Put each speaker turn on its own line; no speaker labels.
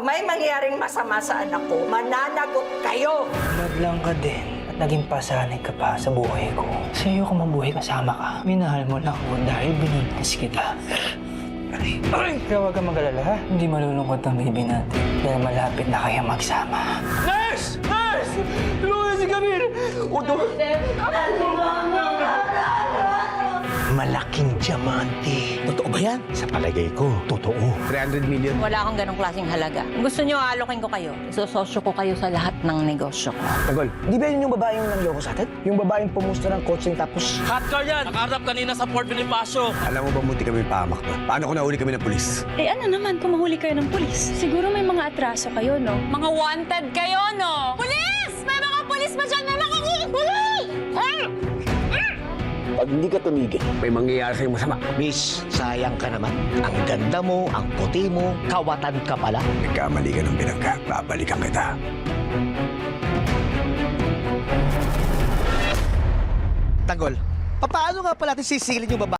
May mangyaring masama sa anak ko, mananagot kayo!
Naglang ka din at naging pasanay ka pa sa buhay ko. Sa iyo ko mabuhay kasama ka. Minahal mo lang ako dahil binigtas kita. Aray! Kaya huwag kang mag-alala, ha? Hindi malulungkot ang baby natin dahil malapit na kayo magsama. Nurse! Nurse! Tulungan si Camille!
Malaking diamante. Totoo ba yan? Sa palagay ko, totoo. 300 million.
Wala akong ganong klaseng halaga. Kung gusto nyo, alokin ko kayo. Isososyo ko kayo sa lahat ng negosyo ko.
Tagol, di ba yun yung babaeng nanloko sa atin? Yung babaeng pumusta ng coaching tapos...
Hot car yan! Nakaharap kanina sa Port Bonifacio.
Alam mo ba muti kami pahamak to? Paano kung nahuli kami ng pulis?
Eh ano naman kung mahuli kayo ng pulis? Siguro may mga atraso kayo, no?
Mga wanted kayo, no? Pulis! May mga pulis ba dyan na nakakukuli?
Pag hindi ka tumigil, may mangyayari sa'yo masama. Miss, sayang ka naman. Ang ganda mo, ang puti mo, kawatan ka pala.
Nagkamali ka ng binangga. Babalikan kita.
Tagol, paano nga pala natin sisilin yung babae?